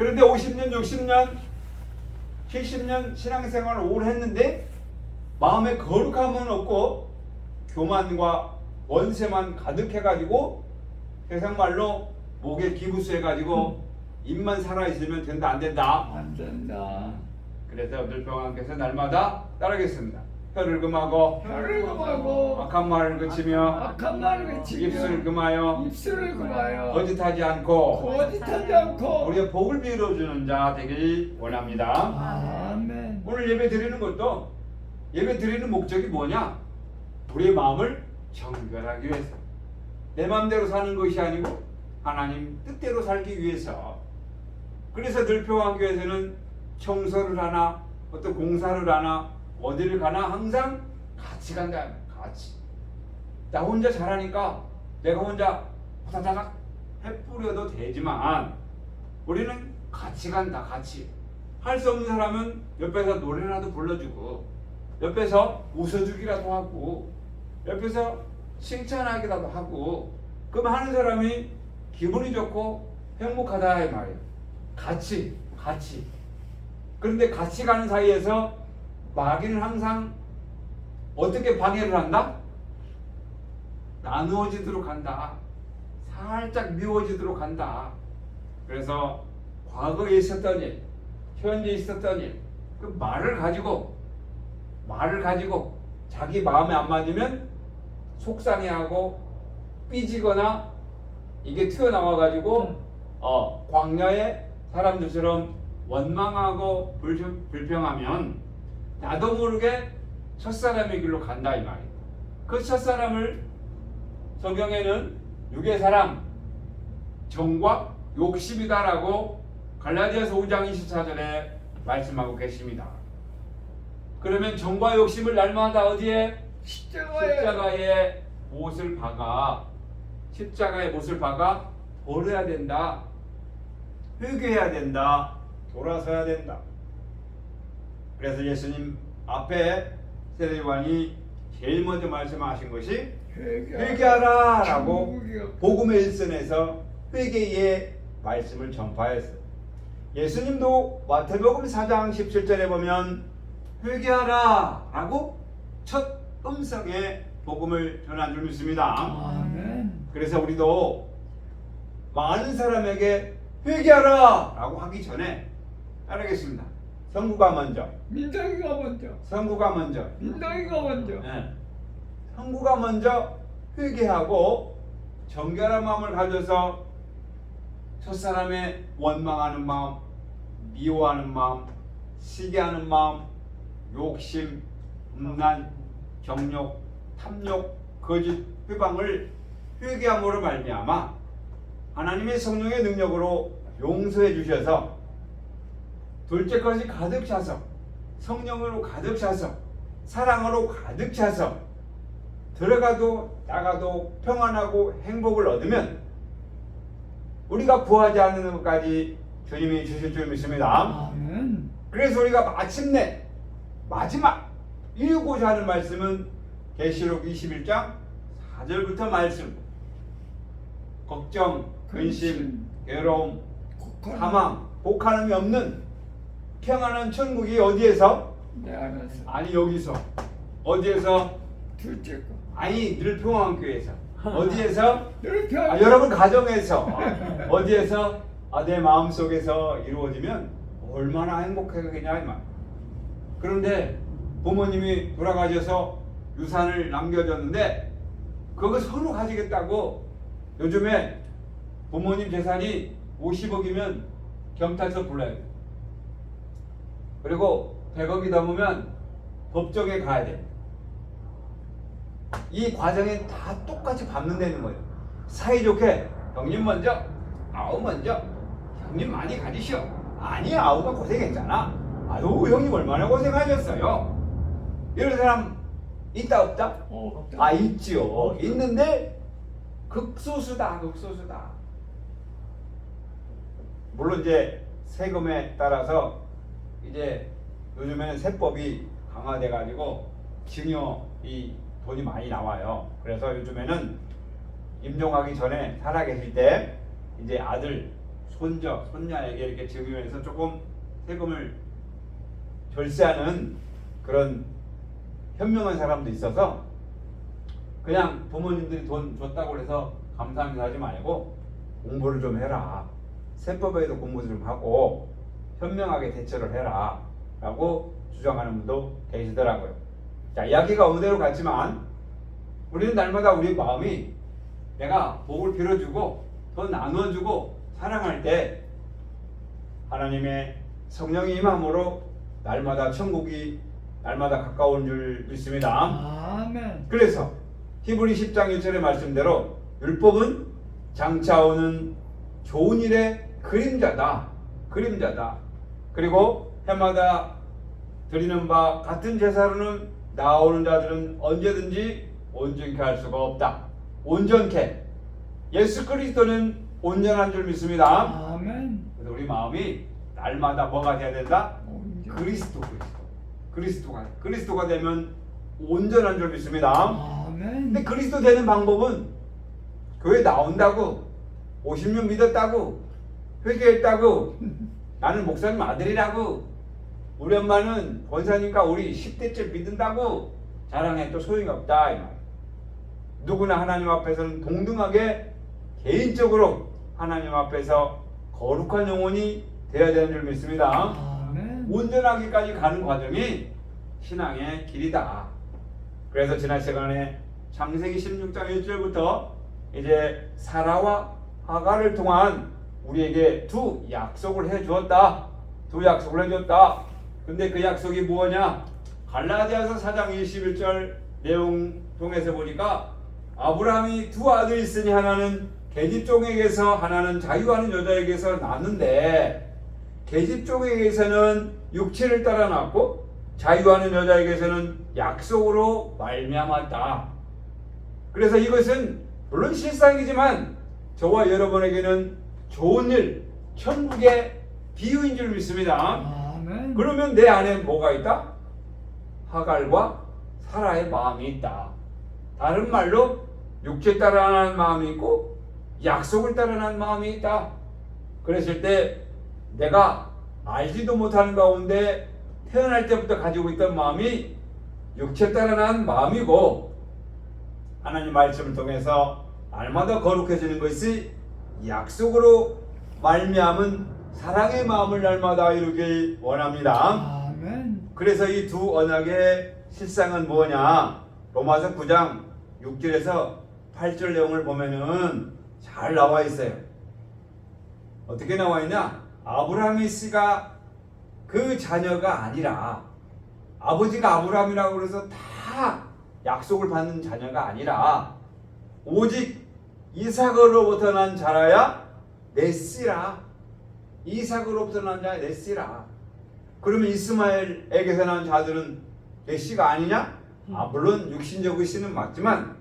그런데 50년, 60년, 70년 신앙생활을 오래 했는데 마음에 거룩함은 없고 교만과 원세만 가득해가지고 세상말로 목에 기부수해가지고 입만 살아있으면 된다 안 된다? 안 된다. 그래서 늘평왕께서 날마다 따르겠습니다. 혀를 금하고 혀를 금하고 악한 말을 그치며 악한 말을 그치며 입술을 금하여 입술을 금하여 거짓하지 않고 거짓하지 않고 우리의 복을 빌어주는 자 되길 원합니다. 아멘. 오늘 예배 드리는 것도 예배 드리는 목적이 뭐냐? 우리의 마음을 정결하기 위해서, 내 마음대로 사는 것이 아니고 하나님 뜻대로 살기 위해서. 그래서 늘평왕교회에서는 청소를 하나 어떤 공사를 하나 어디를 가나 항상 같이 간다. 같이. 나 혼자 잘하니까 내가 혼자 후다닥 해뿌려도 되지만 우리는 같이 간다. 같이. 할 수 없는 사람은 옆에서 노래라도 불러주고 옆에서 웃어주기라도 하고 옆에서 칭찬하기라도 하고, 그럼 하는 사람이 기분이 좋고 행복하다 이 말이에요. 같이. 그런데 같이 가는 사이에서 마귀는 항상 어떻게 방해를 한다? 나누어지도록 한다. 살짝 미워지도록 한다. 그래서 과거에 있었던 일, 현재 있었던 일, 그 말을 가지고 자기 마음에 안 맞으면 속상해하고 삐지거나 이게 튀어나와가지고 광야의 사람들처럼 원망하고 불평하면 나도 모르게 첫사람의 길로 간다 이 말이에요. 그 첫사람을 성경에는 육의 사람, 정과 욕심이다라고 갈라디아서 5장 24절에 말씀하고 계십니다. 그러면 정과 욕심을 날마다 어디에? 십자가에 못을 박아 버려야 된다. 회개해야 된다. 돌아서야 된다. 그래서 예수님 앞에 세례요한이 제일 먼저 말씀하신 것이 회개하라 라고 복음의 일선에서 회개의 말씀을 전파했어요. 예수님도 마태복음 4장 17절에 보면 회개하라 라고 첫 음성의 복음을 전한 줄 믿습니다. 아멘. 그래서 우리도 많은 사람에게 회개하라 라고 하기 전에 따르겠습니다. 성구가 먼저, 민정이가 먼저, 성구가 먼저, 민정이가 먼저. 네. 성구가 먼저 회개하고 정결한 마음을 가져서 첫사람의 원망하는 마음, 미워하는 마음, 시기하는 마음, 욕심, 음란, 정욕, 탐욕, 거짓, 회방을 회개함으로 말미암아 하나님의 성령의 능력으로 용서해 주셔서 둘째 것이 가득 차서 성령으로 가득 차서 사랑으로 가득 차서 들어가도 나가도 평안하고 행복을 얻으면 우리가 구하지 않는 것까지 주님이 주실 줄 믿습니다. 아멘. 그래서 우리가 마침내 마지막 이루고자 하는 말씀은 계시록 21장 4절부터 말씀. 걱정, 근심, 괴로움, 사망, 복한음이 없는 평안한 천국이 어디에서? 내 안에서. 아니 여기서. 어디에서? 둘째 거. 아니 늘평왕교회에서. 어디에서? 늘평. 여러분 가정에서. 어디에서? 내 마음속에서 이루어지면 얼마나 행복하겠냐 이 말. 그런데 부모님이 돌아가셔서 유산을 남겨줬는데 그거 서로 가지겠다고 요즘에 부모님 재산이 50억이면 경찰서 불러야 돼. 그리고 100억이 넘으면 법정에 가야 돼. 이 과정에 다 똑같이 밟는다는 거예요. 사이좋게 형님 먼저, 아우 먼저. 형님 많이 가지시오. 아니 아우가 고생했잖아. 아유 형님 얼마나 고생하셨어요. 이런 사람 있다 없다? 없다. 있지요. 있는데 극소수다. 물론 이제 세금에 따라서 이제 요즘에는 세법이 강화돼 가지고 증여 이 돈이 많이 나와요. 그래서 요즘에는 임종하기 전에 살아계실 때 이제 아들 손자, 손녀에게 이렇게 지으면서 조금 세금을 절세하는 그런 현명한 사람도 있어서 그냥 부모님들이 돈 줬다고 해서 감사합니다 하지 말고 공부를 좀 해라. 세법에도 공부 좀 하고 현명하게 대처를 해라 라고 주장하는 분도 계시더라고요. 자, 이야기가 어느대로 갔지만 우리는 날마다 우리 마음이 내가 복을 빌어주고 더 나눠주고 사랑할 때 하나님의 성령의 임함으로 날마다 천국이 날마다 가까운 줄 믿습니다. 아멘. 그래서 히브리 10장 1절의 말씀대로 율법은 장차 오는 좋은 일의 그림자다. 그림자다. 그리고 해마다 드리는 바 같은 제사로는 나오는 자들은 언제든지 온전케 할 수가 없다. 온전케. 예수 그리스도는 온전한 줄 믿습니다. 아멘. 그래서 우리 마음이 날마다 뭐가 돼야 된다? 온전. 그리스도가 되면 온전한 줄 믿습니다. 아멘. 근데 그리스도 되는 방법은 교회 나온다고 50년 믿었다고 회개했다고 나는 목사님 아들이라고 우리 엄마는 권사님과 우리 10대째 믿는다고 자랑해도 소용이 없다 이 말. 누구나 하나님 앞에서는 동등하게 개인적으로 하나님 앞에서 거룩한 영혼이 되어야 되는 줄 믿습니다. 아멘. 온전하기까지 가는 과정이 신앙의 길이다. 그래서 지난 시간에 창세기 16장 1절부터 이제 사라와 하갈을 통한 우리에게 두 약속을 해 주었다. 두 약속을 해 줬다. 근데 그 약속이 뭐냐? 갈라디아서 4장 21절 내용 통해서 보니까 아브라함이 두 아들이 있으니 하나는 계집종에게서 하나는 자유하는 여자에게서 낳는데 계집종에게서는 육체를 따라 낳고 자유하는 여자에게서는 약속으로 말미암았다. 그래서 이것은 물론 실상이지만 저와 여러분에게는 좋은 일, 천국의 비유인 줄 믿습니다. 아멘. 그러면 내 안에 뭐가 있다? 하갈과 사라의 마음이 있다. 다른 말로 육체 따라하는 마음이 있고 약속을 따라하는 마음이 있다. 그랬을 때 내가 알지도 못하는 가운데 태어날 때부터 가지고 있던 마음이 육체 따라하는 마음이고 하나님 말씀을 통해서 날마다 거룩해지는 것이 약속으로 말미암은 사랑의 마음을 날마다 이루길 원합니다. 아멘. 그래서 이 두 언약의 실상은 뭐냐? 로마서 9장 6절에서 8절 내용을 보면은 잘 나와 있어요. 어떻게 나와 있냐? 아브라함의 씨가 그 자녀가 아니라 아버지가 아브라함이라고 그래서 다 약속을 받는 자녀가 아니라 오직 이삭으로부터 난 자라야 내 씨라. 이삭으로부터 난 자야 내 씨라. 그러면 이스마엘에게서 난 자들은 내 씨가 아니냐? 물론 육신적의 씨는 맞지만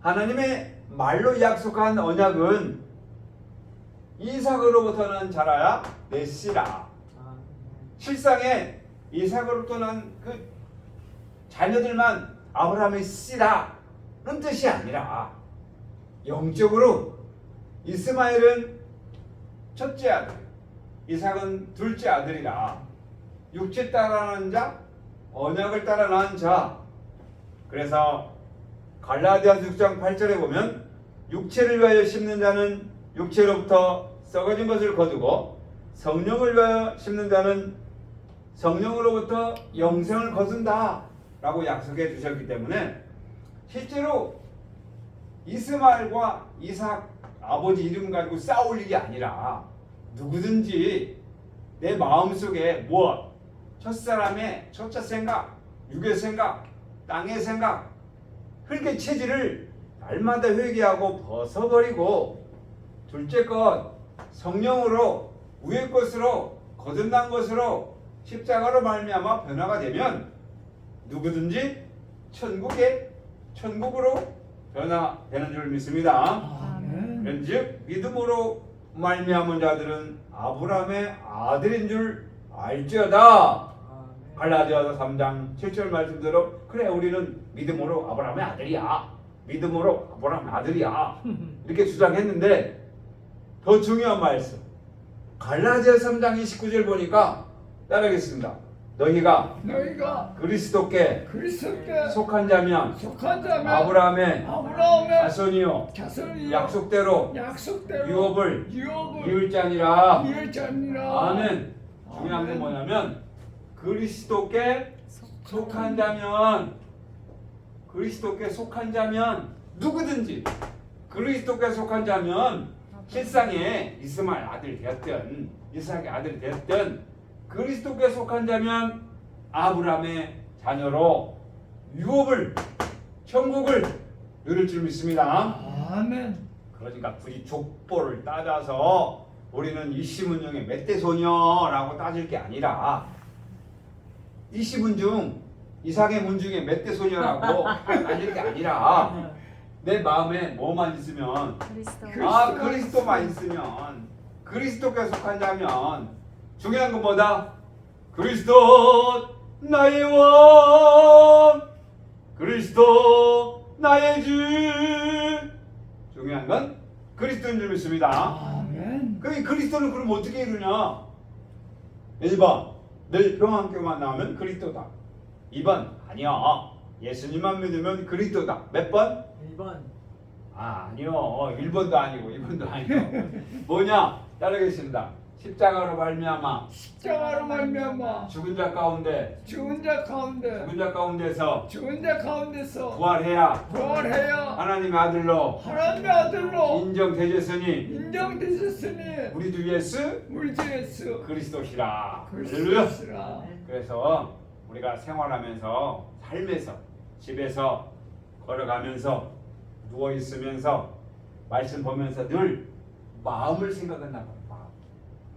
하나님의 말로 약속한 언약은 이삭으로부터 난 자라야 내 씨라. 실상에 이삭으로부터 난 그 자녀들만 아브라함의 씨라는 뜻이 아니라 영적으로 이스마엘은 첫째 아들, 이삭은 둘째 아들이라 육체 따라하는 자, 언약을 따라 낳은 자. 그래서 갈라디아서 6장 8절에 보면 육체를 위하여 심는 자는 육체로부터 썩어진 것을 거두고 성령을 위하여 심는 자는 성령으로부터 영생을 거둔다 라고 약속해 주셨기 때문에 실제로 이스마엘과 이삭 아버지 이름 가지고 싸울 일이 아니라 누구든지 내 마음속에 무엇 첫사람의 첫째 생각, 육의 생각, 땅의 생각, 흙의 체질을 날마다 회개하고 벗어버리고 둘째 것 성령으로 위의 것으로 거듭난 것으로 십자가로 말미암아 변화가 되면 누구든지 천국으로 변화되는 줄 믿습니다. 아멘. 그런즉 믿음으로 말미암은 자들은 아브라함의 아들인 줄 알지어다. 갈라디아서 3장 7절 말씀대로 그래 우리는 믿음으로 아브라함의 아들이야. 믿음으로 아브라함의 아들이야. 이렇게 주장했는데 더 중요한 말씀 갈라디아서 3장 29절 보니까 따라하겠습니다. 너희가 그리스도께 그리스도께 속한 자면 속한 자면 아브라함의 아브라함의 자손이요 자손이요 약속대로 유업을 이을 자니라. 이을 자니라. 아멘. 중요한 건 뭐냐면 그리스도께 속한 자면 누구든지 그리스도께 속한 자면 실상에 이스마엘 아들이 되었든 이삭의 아들이 되었든 그리스도께 속한 자면 아브라함의 자녀로 유업을 천국을 누릴 줄 믿습니다. 아멘. 그러니까 굳이 족보를 따져서 우리는 이시문중의 몇 대 소녀라고 따질 게 아니라 이시문 중 이삭의 문 중에 몇 대 소녀라고 따질 게 아니라 내 마음에 뭐만 있으면 그리스도만 있으면 그리스도께 속한 자면 중요한 건 뭐다? 그리스도 나의 왕 그리스도 나의 주 중요한 건 그리스도인 줄 믿습니다. 아멘. 그럼 그리스도는 그럼 어떻게 이루냐? 1번 늘 평안교만 나오면 그리스도다. 2번 아니야 예수님만 믿으면 그리스도다. 몇 번? 1번. 아니요 1번도 아니고 2번도 아니고 뭐냐? 따르겠습니다. 십자가로 말미암아 십자가로 말미암아 죽은 자 가운데 죽은 자 가운데서 가운데서 부활해야 하나님의 아들로 하나님의 아들로 인정되셨으니 인정되셨으니 우리 주 예수 우리 주 예수 그리스도시라. 할렐루야. 그리스도시라. 그래서 우리가 생활하면서 삶에서 집에서 걸어가면서 누워 있으면서 말씀 보면서 늘 마음을 생각한단 말이야.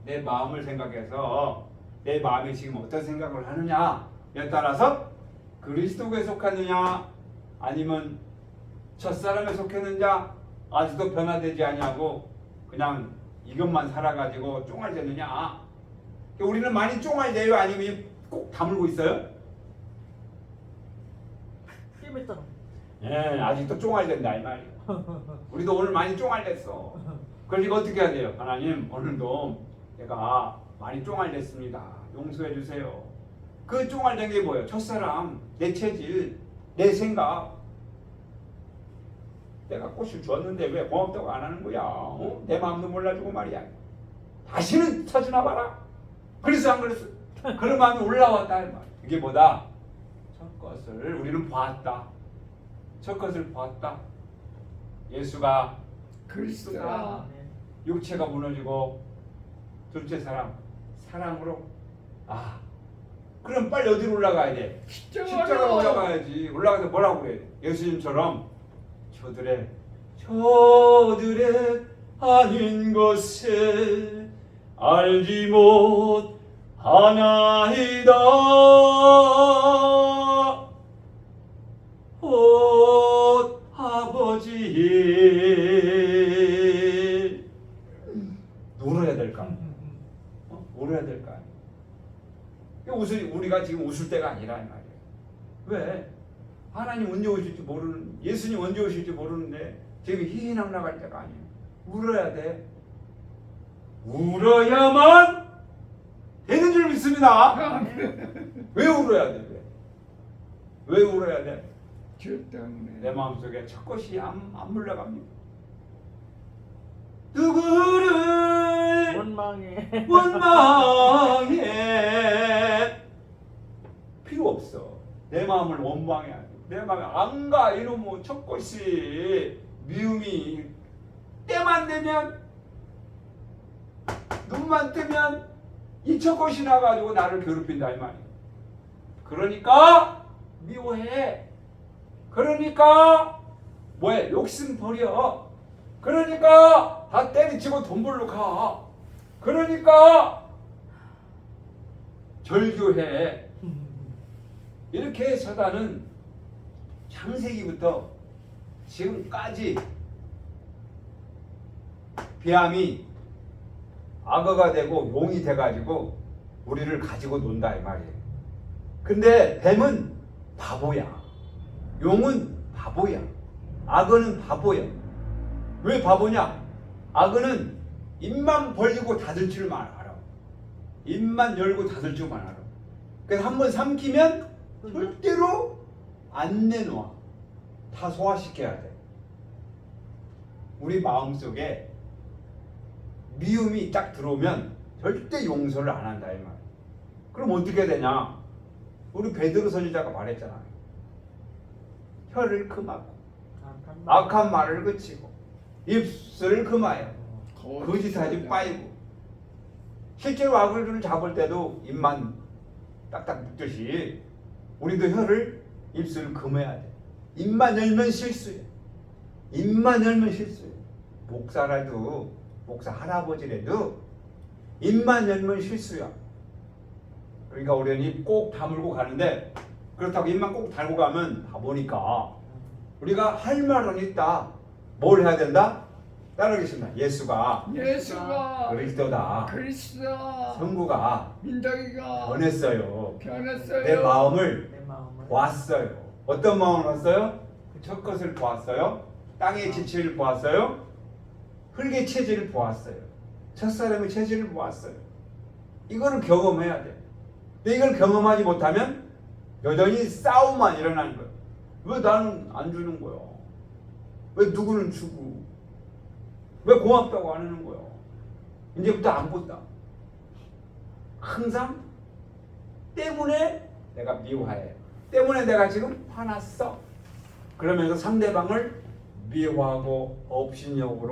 내 마음을 생각해서 내 마음이 지금 어떤 생각을 하느냐에 따라서 그리스도에 속하느냐 아니면 첫사람에 속했느냐 아직도 변화되지 아니하고 그냥 이것만 살아가지고 쫑알됐느냐. 우리는 많이 쫑알돼요 아니면 꼭 다물고 있어요? 게임했잖아. 예, 아직도 쫑알된다 이 말이에요. 우리도 오늘 많이 쫑알됐어. 그러니까 어떻게 해야 돼요? 하나님 오늘도 내가 많이 쫑알됐습니다. 용서해 주세요. 그 쫑알된 게 뭐예요? 첫사람, 내 체질, 내 생각. 내가 꽃을 주었는데 왜 고맙다고 안 하는 거야? 어? 내 마음도 몰라주고 말이야. 다시는 찾으나 봐라. 그래서 안 그랬어. 그런 마음이 올라왔다. 이게 뭐다? 첫 것을 우리는 보았다. 첫 것을 보았다. 예수가 그리스도라. 육체가 무너지고 둘째 사랑으로 그럼 빨리 어디로 올라가야 돼? 십자가로 올라가야지. 올라가서 뭐라고 그래? 예수님처럼 저들의 아닌 것을 알지 못하나이다. 오 아버지 울어야 될까? 울어야 될까? 우리가 지금 웃을 때가 아니라 이 말이에요. 왜? 하나님 언제 오실지 모르는, 예수님 언제 오실지 모르는데 지금 희희낙 나갈 때가 아니에요. 울어야 돼. 울어야만 되는 줄 믿습니다. 왜 울어야 돼? 왜 울어야 돼? 주 때문에 내 마음속에 첫 것이 안 물러갑니다. 누구를 원망해. 필요 없어. 내 마음을 원망해야 돼. 내 마음에 안 가. 이놈의 첫 것이 미움이 때만 되면 눈만 뜨면 이 첫 것이 나가지고 나를 괴롭힌다 이 말이야. 그러니까 미워해. 그러니까 뭐해? 욕심 버려. 그러니까 다 때리치고 돈 벌러 가. 그러니까 절교해. 이렇게 사단은 창세기부터 지금까지 비암이 악어가 되고 용이 돼가지고 우리를 가지고 논다 이 말이에요. 근데 뱀은 바보야. 용은 바보야. 악어는 바보야. 왜 바보냐? 악어는 입만 벌리고 닫을 줄만 알아. 입만 열고 닫을 줄만 알아. 그래서 한번 삼키면 절대로 안 내놓아. 다 소화시켜야 돼. 우리 마음속에 미움이 딱 들어오면 절대 용서를 안 한다 이 말. 그럼 어떻게 되냐? 우리 베드로 선지자가 말했잖아. 혀를 금하고 악한 말을 그치고 입술을 금하여 거짓하지 빠이고. 실제로 악을 잡을 때도 입만 딱딱 묶듯이 우리도 혀를 입술을 금해야 돼. 입만 열면 실수야. 입만 열면 실수야. 목사라도 목사 할아버지라도 입만 열면 실수야. 그러니까 우리는 입 꼭 다물고 가는데 그렇다고 입만 꼭 달고 가면 다 보니까 우리가 할 말은 있다. 뭘 해야 된다? 따라하겠습니다. 예수가 그리스도다. 그리스도 성부가 민덕이가 변했어요. 변했어요. 내 마음을 내 마음을 보았어요. 어떤 마음을 봤어요? 첫 것을 보았어요. 땅의 지체를 보았어요. 흙의 체질을 보았어요. 첫사람의 체질을 보았어요. 이거를 경험해야 돼. 근데 이걸 경험하지 못하면 여전히 싸움만 일어나는 거예요. 왜 나는 안 주는 거야? 왜 누구는 주고? 왜 고맙다고 안 하는 거야? 이제부터 안 본다. 항상 때문에 내가 미워해. 때문에 내가 지금 화났어. 그러면서 상대방을 미워하고 업신여구로